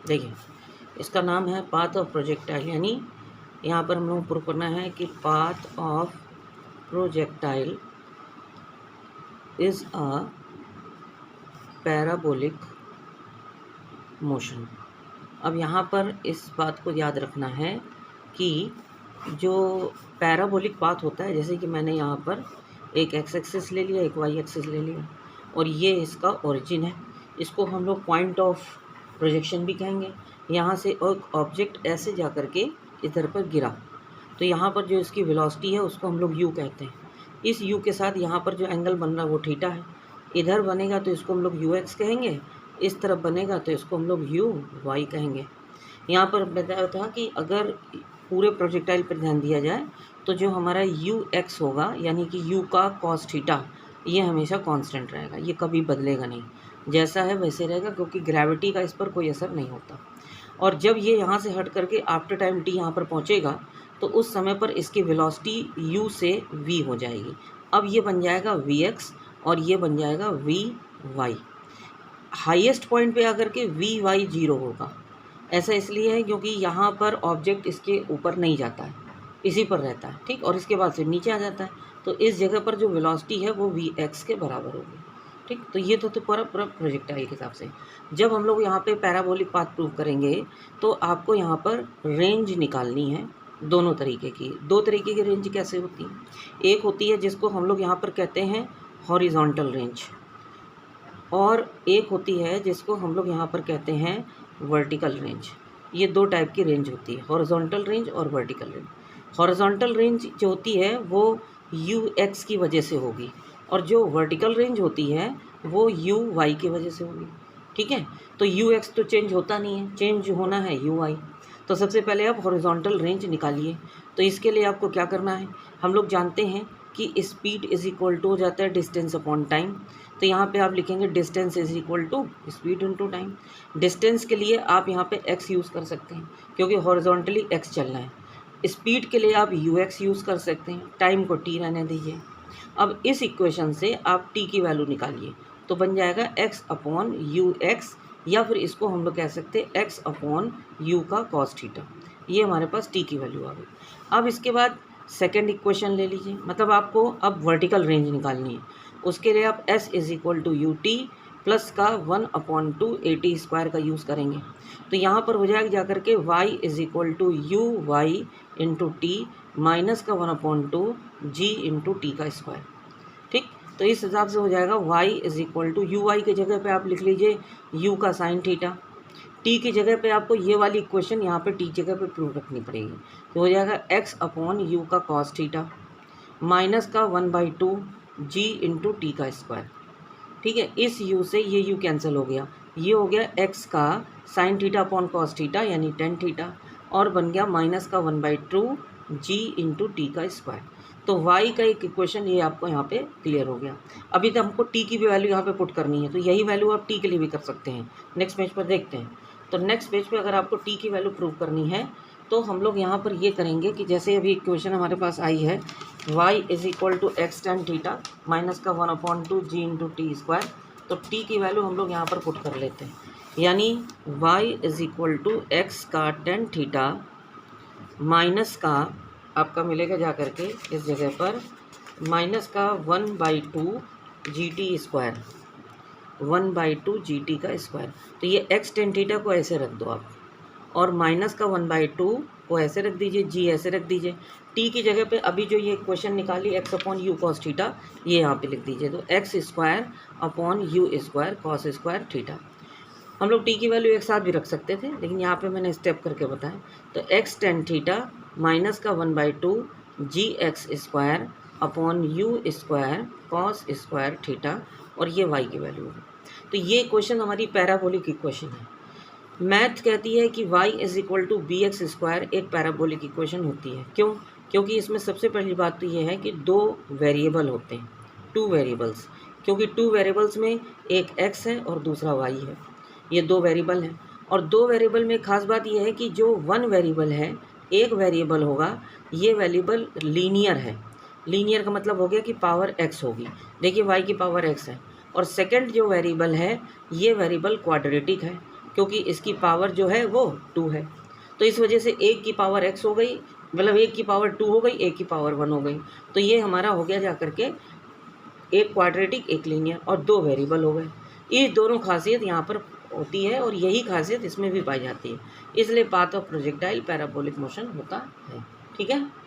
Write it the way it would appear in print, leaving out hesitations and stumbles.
देखिए इसका नाम है पाथ ऑफ प्रोजेक्टाइल, यानी यहाँ पर हम लोग प्रूव करना है कि path of projectile is a parabolic motion. अब यहाँ पर इस बात को याद रखना है कि जो पैराबोलिक पाथ होता है, जैसे कि मैंने यहाँ पर एक एक्स एक्सिस ले लिया, एक वाई एक्सिस ले लिया, और ये इसका ओरिजिन है। इसको हम लोग पॉइंट ऑफ प्रोजेक्शन भी कहेंगे। यहाँ से एक ऑब्जेक्ट ऐसे जा कर के इधर पर गिरा, तो यहाँ पर जो इसकी वेलोसिटी है उसको हम लोग यू कहते हैं। इस यू के साथ यहाँ पर जो एंगल बन रहा है वो थीटा है। इधर बनेगा तो इसको हम लोग यू एक्स कहेंगे, इस तरफ बनेगा तो इसको हम लोग यू वाई कहेंगे। यहाँ पर बताया था कि अगर पूरे प्रोजेक्टाइल पर ध्यान दिया जाए तो जो हमारा यू एक्स होगा, यानी कि यू का कॉस थीटा, ये हमेशा कांस्टेंट रहेगा, ये कभी बदलेगा नहीं, जैसा है वैसे रहेगा, क्योंकि ग्रेविटी का इस पर कोई असर नहीं होता। और जब ये यहाँ से हट करके आफ्टर टाइम टी यहाँ पर पहुँचेगा तो उस समय पर इसकी वेलोसिटी u से v हो जाएगी। अब ये बन जाएगा vx और ये बन जाएगा vy। हाईएस्ट पॉइंट पे आकर के vy 0 होगा। ऐसा इसलिए है क्योंकि यहाँ पर ऑब्जेक्ट इसके ऊपर नहीं जाता है, इसी पर रहता है, ठीक, और इसके बाद फिर नीचे आ जाता है, तो इस जगह पर जो वेलोसिटी है वो vx के बराबर होगी, ठीक। तो ये तो पूरा प्रोजेक्टाइल के हिसाब से। जब हम लोग यहाँ पे पैराबोलिक पाथ प्रूव करेंगे तो आपको यहाँ पर रेंज निकालनी है दोनों तरीके की। दो तरीके की रेंज कैसे होती है, एक होती है जिसको हम लोग यहाँ पर कहते हैं हॉरिजॉन्टल रेंज, और एक होती है जिसको हम लोग यहाँ पर कहते हैं वर्टिकल रेंज। ये दो टाइप की रेंज होती है, हॉरिजॉन्टल रेंज और वर्टिकल रेंज। हॉरिजॉन्टल रेंज जो होती है वो यू एक्स की वजह से होगी, और जो वर्टिकल रेंज होती है वो यू वाई की वजह से होगी, ठीक है। तो यू एक्स तो चेंज होता नहीं है, चेंज होना है यू वाई। तो सबसे पहले आप हॉरिजॉन्टल रेंज निकालिए। तो इसके लिए आपको क्या करना है, हम लोग जानते हैं कि स्पीड इज इक्वल टू हो जाता है डिस्टेंस अपॉन टाइम। तो यहाँ पे आप लिखेंगे distance is equal to speed into time. Distance के लिए आप यहाँ पे x यूज़ कर सकते हैं क्योंकि हॉरिजॉन्टली x चलना है। स्पीड के लिए आप यू एक्स यूज़ कर सकते हैं, टाइम को t रहने दीजिए। अब इस इक्वेशन से आप t की वैल्यू निकालिए, तो बन जाएगा x अपॉन यू एक्स, या फिर इसको हम लोग कह सकते हैं x अपॉन यू का कॉस थीटा। ये हमारे पास t की वैल्यू आ गई। अब इसके बाद सेकेंड इक्वेशन ले लीजिए, मतलब आपको अब वर्टिकल रेंज निकालनी है। उसके लिए आप s is equal to u t plus का 1/2 AT स्क्वायर का यूज़ करेंगे। तो यहाँ पर हो जाएगा जाकर के y is equal to u y into t minus का 1/2 g इंटू टी का स्क्वायर, ठीक। तो इस हिसाब से हो जाएगा y is equal to u y की जगह पे आप लिख लीजिए u का साइन थीटा, t की जगह पे आपको ये वाली इक्वेशन यहाँ पे t जगह पे प्रूव रखनी पड़ेगी। तो हो जाएगा x अपॉन यू का कॉस थीटा माइनस का 1/2 g इंटू टी का स्क्वायर, ठीक है। इस u से ये u कैंसिल हो गया, ये हो गया x का sine theta upon cos theta यानी टेन थीटा, और बन गया माइनस का 1/2 g इंटू टी का स्क्वायर। तो y का एक इक्वेशन ये आपको यहाँ पे क्लियर हो गया। अभी तो हमको t की भी वैल्यू यहाँ पे पुट करनी है, तो यही वैल्यू आप t के लिए भी कर सकते हैं। नेक्स्ट पेज पर देखते हैं। तो नेक्स्ट पेज पे अगर आपको t की वैल्यू प्रूव करनी है तो हम लोग यहाँ पर ये करेंगे कि जैसे अभी इक्वेशन हमारे पास आई है y is equal to x tan theta minus का 1/2 g इंटू टी स्क्वायर, तो t की वैल्यू हम लोग यहाँ पर पुट कर लेते हैं, यानी y is equal to x का टेन थीटा माइनस का आपका मिलेगा जा कर के इस जगह पर माइनस का 1/2 G T square, 1/2 G T का स्क्वायर। तो ये एक्स टेन थीटा को ऐसे रख दो आप, और माइनस का 1/2 को ऐसे रख दीजिए, जी ऐसे रख दीजिए। टी की जगह पे अभी जो ये इक्वेशन निकाली x upon you cos theta, ये यहाँ पे लिख दीजिए। तो x square upon u square cos square theta. हम लोग टी की वैल्यू एक साथ भी रख सकते थे, लेकिन यहाँ पे मैंने स्टेप करके बताया। तो एक्स टेन थीटा माइनस का 1/2 g x square upon u square cos square theta, और ये वाई की वैल्यू है। तो ये इक्वेशन हमारी पैराबोलिक इक्वेशन है। मैथ कहती है कि y is equal to b x square एक पैराबोलिक इक्वेशन होती है। क्यों? क्योंकि इसमें सबसे पहली बात तो ये है कि दो वेरिएबल होते हैं, टू वेरिएबल्स, क्योंकि टू वेरिएबल्स में एक x है और दूसरा y है, ये दो वेरिएबल हैं। और दो वेरिएबल में खास बात यह है कि जो वन वेरिएबल है, एक वेरिएबल होगा, ये वेरिएबल लीनियर है। लीनियर का मतलब हो गया कि पावर x होगी, देखिए y की पावर x है। और सेकंड जो वेरिएबल है, ये वेरिएबल क्वाड्रेटिक है, क्योंकि इसकी पावर जो है वो 2 है। तो इस वजह से एक की पावर x हो गई, मतलब एक की पावर 2 हो गई, एक की पावर 1 हो गई। तो ये हमारा हो गया जा करके एक क्वाड्रेटिक, एक लीनियर, और 2 वेरिएबल हो गए। ये दोनों खासियत यहाँ पर होती है और यही खासियत इसमें भी पाई जाती है। इसलिए path of projectile parabolic motion होता है। ठीक है।